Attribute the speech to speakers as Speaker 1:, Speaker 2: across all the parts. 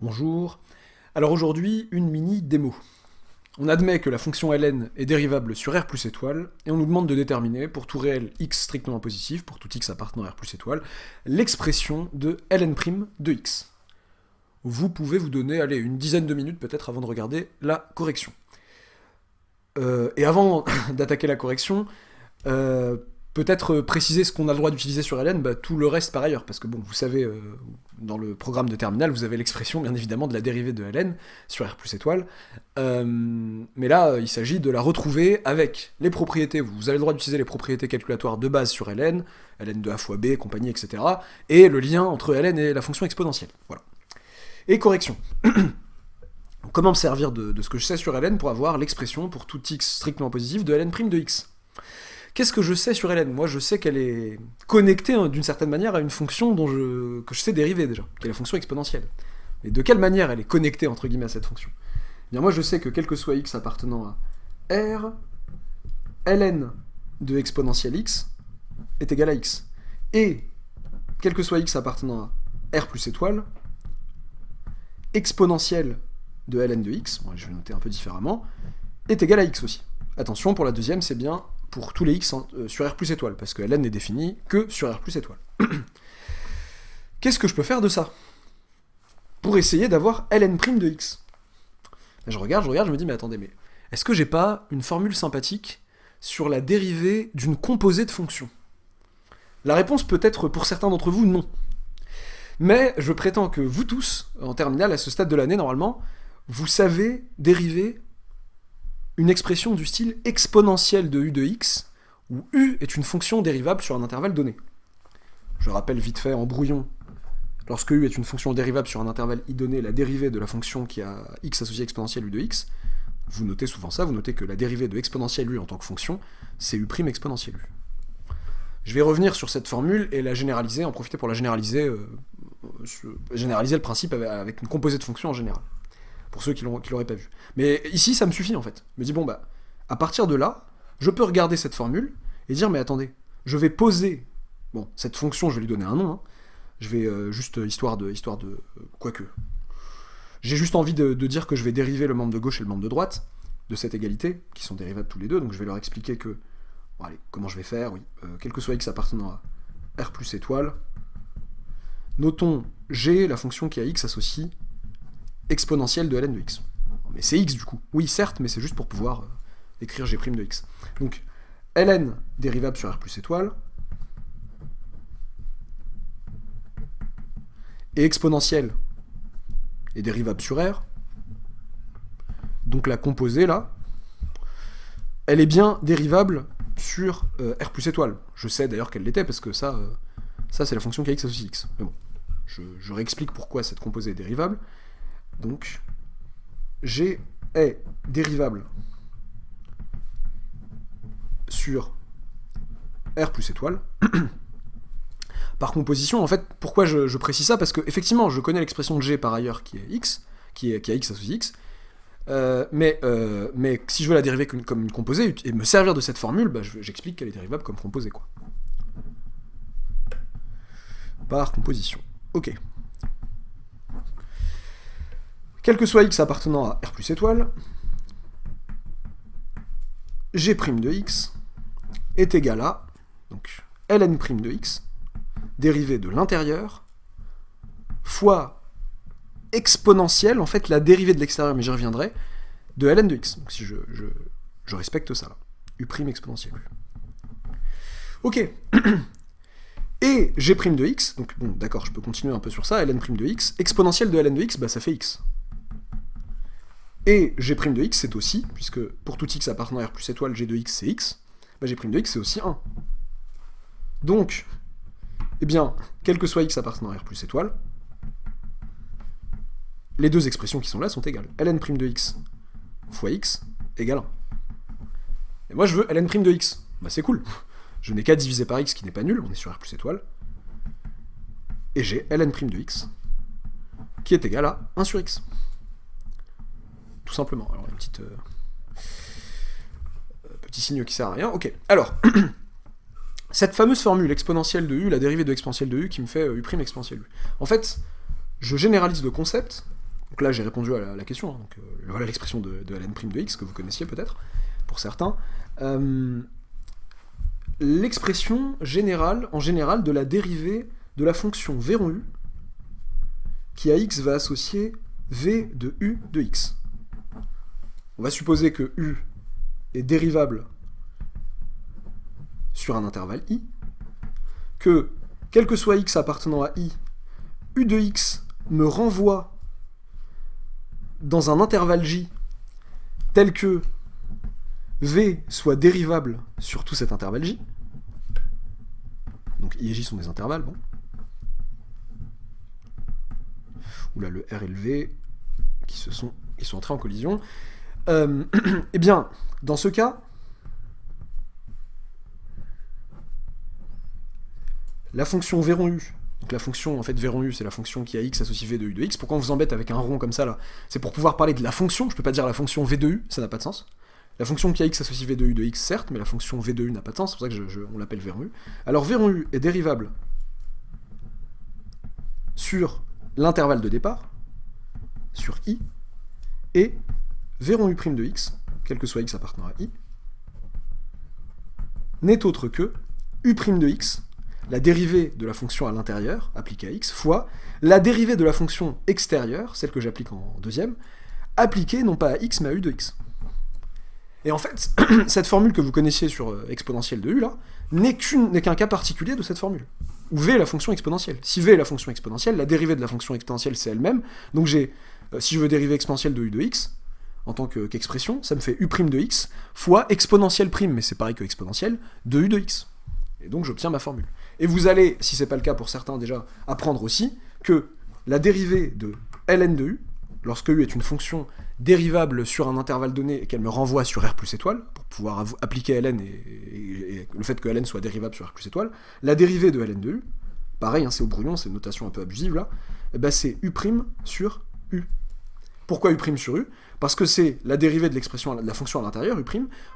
Speaker 1: Bonjour. Alors aujourd'hui, une mini démo. On admet que la fonction ln est dérivable sur r plus étoile, et on nous demande de déterminer, pour tout réel x strictement positif, pour tout x appartenant à r plus étoile, l'expression de ln' de x. Vous pouvez vous donner, allez, une dizaine de minutes peut-être avant de regarder la correction. Et avant d'attaquer la correction, peut-être préciser ce qu'on a le droit d'utiliser sur ln, tout le reste par ailleurs, parce que bon, vous savez, dans le programme de terminal, vous avez l'expression, bien évidemment, de la dérivée de ln sur r plus étoile, mais là, il s'agit de la retrouver avec les propriétés, vous avez le droit d'utiliser les propriétés calculatoires de base sur ln de a fois b, compagnie, etc., et le lien entre ln et la fonction exponentielle, voilà. Et correction. Comment me servir de ce que je sais sur ln pour avoir l'expression pour tout x strictement positif de ln' de x? Qu'est-ce que je sais sur ln? Moi, je sais qu'elle est connectée d'une certaine manière à une fonction que je sais dériver déjà, qui est la fonction exponentielle. Mais de quelle manière elle est connectée, entre guillemets, à cette fonction? Eh bien, moi, je sais que quel que soit x appartenant à r, ln de exponentielle x est égal à x. Et, quel que soit x appartenant à r plus étoile, exponentielle de ln de x, bon, je vais noter un peu différemment, est égal à x aussi. Attention, pour la deuxième, c'est bien pour tous les x sur r plus étoile, parce que ln n'est défini que sur r plus étoile. Qu'est-ce que je peux faire de ça pour essayer d'avoir ln' de x? Je regarde, je me dis, mais attendez, mais est-ce que j'ai pas une formule sympathique sur la dérivée d'une composée de fonctions? La réponse peut être pour certains d'entre vous non. Mais je prétends que vous tous, en terminale, à ce stade de l'année, normalement, vous savez dériver une expression du style exponentielle de u de x, où u est une fonction dérivable sur un intervalle donné. Je rappelle vite fait en brouillon, lorsque u est une fonction dérivable sur un intervalle i donné, la dérivée de la fonction qui a x associé à exponentielle u de x, vous notez souvent ça, vous notez que la dérivée de exponentielle u en tant que fonction, c'est u' exponentielle u. Je vais revenir sur cette formule et la généraliser, en profiter pour la généraliser, généraliser le principe avec une composée de fonctions en général. Pour ceux qui l'auraient pas vu. Mais ici, ça me suffit en fait. Je me dis, bon à partir de là, je peux regarder cette formule et dire, mais attendez, je vais poser, bon, cette fonction, je vais lui donner un nom, hein. Je vais juste, histoire de quoique. J'ai juste envie de dire que je vais dériver le membre de gauche et le membre de droite de cette égalité, qui sont dérivables tous les deux, donc je vais leur expliquer que, bon, allez, comment je vais faire, oui, quel que soit x appartenant à r plus étoile, notons g, la fonction qui a x associe exponentielle de ln de x. Mais c'est x du coup. Oui, certes, mais c'est juste pour pouvoir écrire g' de x. Donc, ln dérivable sur r plus étoile, et exponentielle est dérivable sur r, donc la composée là, elle est bien dérivable sur r plus étoile. Je sais d'ailleurs qu'elle l'était, parce que ça c'est la fonction qui a x associe x. Mais bon, je réexplique pourquoi cette composée est dérivable. Donc, g est dérivable sur r plus étoile. Par composition, en fait, pourquoi je précise ça? Parce que, effectivement, je connais l'expression de g par ailleurs qui est x, qui a x associe x, mais si je veux la dériver comme une composée, et me servir de cette formule, j'explique qu'elle est dérivable comme composée, quoi. Par composition. Ok. Quel que soit x appartenant à r plus étoile, g' de x est égal à, donc, ln' de x, dérivée de l'intérieur, fois exponentielle, en fait, la dérivée de l'extérieur, mais j'y reviendrai, de ln de x. Donc si je respecte ça, là. U' exponentielle. Ok. Et g' de x, donc bon, d'accord, je peux continuer un peu sur ça, ln' de x, exponentielle de ln de x, ça fait x. Et g' de x, c'est aussi, puisque pour tout x appartenant à r plus étoile, g de x, c'est x, g' de x, c'est aussi 1. Donc, eh bien, quel que soit x appartenant à r plus étoile, les deux expressions qui sont là sont égales. ln' de x fois x égale 1. Et moi, je veux ln' de x. C'est cool. Je n'ai qu'à diviser par x qui n'est pas nul, on est sur r plus étoile. Et j'ai ln' de x qui est égal à 1 sur x. Tout simplement. Alors, une petite... petit signe qui sert à rien. Ok. Alors, cette fameuse formule exponentielle de u, la dérivée de exponentielle de u, qui me fait u' exponentielle u. En fait, je généralise le concept Donc là, j'ai répondu à la question. Hein. Donc, voilà l'expression de ln' de x, que vous connaissiez peut-être, pour certains. L'expression générale, en général, de la dérivée de la fonction v rond u, qui à x va associer v de u de x. On va supposer que u est dérivable sur un intervalle i, que, quel que soit x appartenant à i, u de x me renvoie dans un intervalle j tel que v soit dérivable sur tout cet intervalle j. Donc i et j sont des intervalles, bon. Oula, le r et le v qui sont entrés en collision. Eh bien, dans ce cas, la fonction v rond u, donc la fonction, en fait, v rond u, c'est la fonction qui a x associe v de u de x. Pourquoi on vous embête avec un rond comme ça, là? C'est pour pouvoir parler de la fonction, je peux pas dire la fonction v de u, ça n'a pas de sens. La fonction qui a x associe v de u de x, certes, mais la fonction v de u n'a pas de sens, c'est pour ça que on l'appelle v rond u. Alors v rond u est dérivable sur l'intervalle de départ, sur i, et v rond u' de x, quel que soit x appartenant à i, n'est autre que u' de x, la dérivée de la fonction à l'intérieur, appliquée à x, fois la dérivée de la fonction extérieure, celle que j'applique en deuxième, appliquée non pas à x, mais à u de x. Et en fait, cette formule que vous connaissiez sur exponentielle de u, là, n'est qu'un cas particulier de cette formule, où v est la fonction exponentielle. Si v est la fonction exponentielle, la dérivée de la fonction exponentielle, c'est elle-même, donc si je veux dériver exponentielle de u de x, en tant qu'expression, ça me fait u' de x fois exponentielle prime, mais c'est pareil que exponentielle, de u de x. Et donc j'obtiens ma formule. Et vous allez, si c'est pas le cas pour certains déjà, apprendre aussi que la dérivée de ln de u, lorsque u est une fonction dérivable sur un intervalle donné et qu'elle me renvoie sur r plus étoile, pour pouvoir appliquer ln et le fait que ln soit dérivable sur r plus étoile, la dérivée de ln de u, pareil, hein, c'est au brouillon, c'est une notation un peu abusive là, et ben c'est u' sur u. Pourquoi u' sur u? Parce que c'est la dérivée de l'expression de la fonction à l'intérieur, u',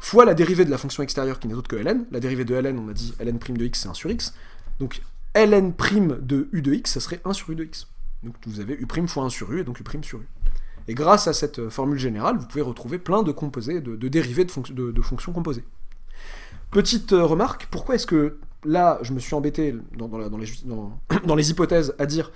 Speaker 1: fois la dérivée de la fonction extérieure qui n'est autre que ln. La dérivée de ln, on a dit ln' de x, c'est 1 sur x. Donc ln' de u de x, ça serait 1 sur u de x. Donc vous avez u' fois 1 sur u, et donc u' sur u. Et grâce à cette formule générale, vous pouvez retrouver plein de composés, de dérivés de fonctions composées. Petite remarque, pourquoi est-ce que là, je me suis embêté dans les hypothèses à dire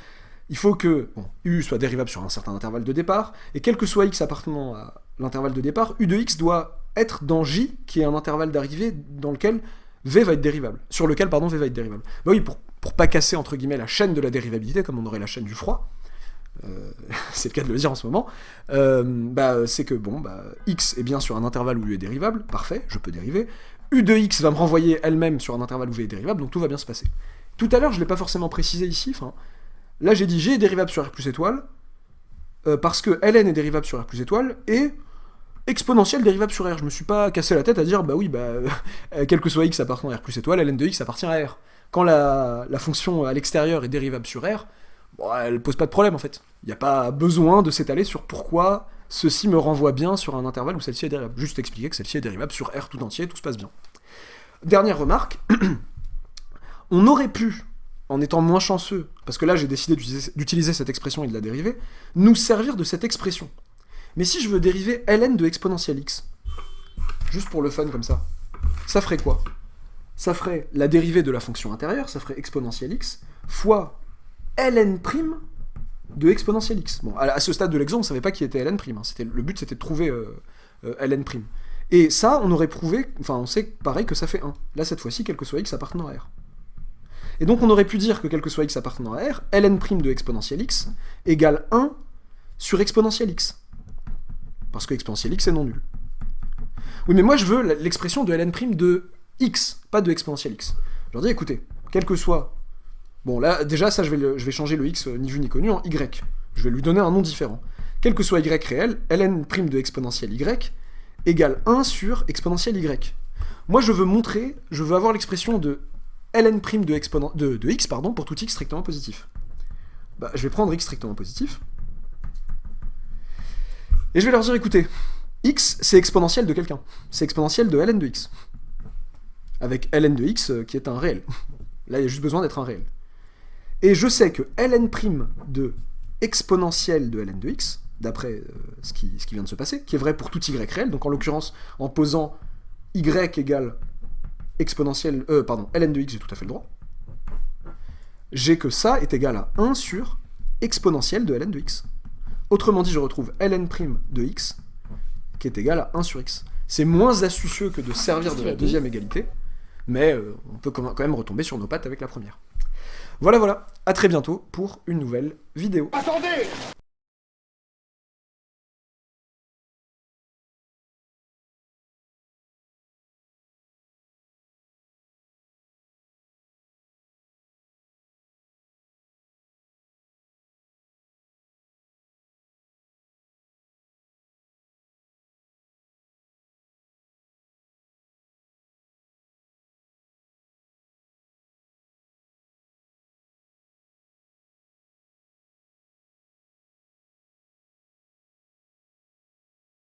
Speaker 1: il faut que u soit dérivable sur un certain intervalle de départ, et quel que soit x appartenant à l'intervalle de départ, u de x doit être dans j, qui est un intervalle d'arrivée dans lequel v va être dérivable. Sur lequel, v va être dérivable. Bah oui, pour pas casser, entre guillemets, la chaîne de la dérivabilité, comme on aurait la chaîne du froid, c'est le cas de le dire en ce moment, c'est que, x est bien sur un intervalle où u est dérivable, parfait, je peux dériver, u de x va me renvoyer elle-même sur un intervalle où v est dérivable, donc tout va bien se passer. Tout à l'heure, je l'ai pas forcément précisé ici, là, j'ai dit G est dérivable sur R plus étoile, parce que ln est dérivable sur R plus étoile, et exponentielle dérivable sur R. Je me suis pas cassé la tête à dire, quel que soit x appartenant à R plus étoile, ln de x appartient à R. Quand la fonction à l'extérieur est dérivable sur R, elle pose pas de problème en fait. Il n'y a pas besoin de s'étaler sur pourquoi ceci me renvoie bien sur un intervalle où celle-ci est dérivable. Juste expliquer que celle-ci est dérivable sur R tout entier, tout se passe bien. Dernière remarque, on aurait pu, en étant moins chanceux, parce que là j'ai décidé d'utiliser cette expression et de la dériver, nous servir de cette expression. Mais si je veux dériver ln de exponentielle x, juste pour le fun comme ça ferait quoi? Ça ferait la dérivée de la fonction intérieure, ça ferait exponentielle x, fois ln' de exponentielle x. Bon, à ce stade de l'exemple, on ne savait pas qui était ln', le but c'était de trouver ln'. Et ça, on aurait prouvé, on sait pareil que ça fait 1. Là, cette fois-ci, quel que soit x appartenant à R. Et donc on aurait pu dire que quel que soit x appartenant à R, ln' de exponentielle x égale 1 sur exponentielle x. Parce que exponentielle x est non nul. Oui, mais moi je veux l'expression de ln' de x, pas de exponentielle x. Je leur dis, écoutez, quel que soit... Bon, là, déjà, ça, je vais changer le x ni vu ni connu en y. Je vais lui donner un nom différent. Quel que soit y réel, ln' de exponentielle y égale 1 sur exponentielle y. Moi, je veux avoir l'expression de ln' de x, pour tout x strictement positif. Je vais prendre x strictement positif. Et je vais leur dire, écoutez, x, c'est exponentielle de quelqu'un. C'est exponentielle de ln de x. Avec ln de x qui est un réel. Là, il y a juste besoin d'être un réel. Et je sais que ln' de exponentielle de ln de x, d'après ce qui vient de se passer, qui est vrai pour tout y réel, donc en l'occurrence, en posant y égale exponentielle, ln de x, j'ai tout à fait le droit, j'ai que ça est égal à 1 sur exponentielle de ln de x. Autrement dit, je retrouve ln' de x, qui est égal à 1 sur x. C'est moins astucieux que de servir de la deuxième égalité, mais on peut quand même retomber sur nos pattes avec la première. Voilà, à très bientôt pour une nouvelle vidéo.
Speaker 2: Attendez!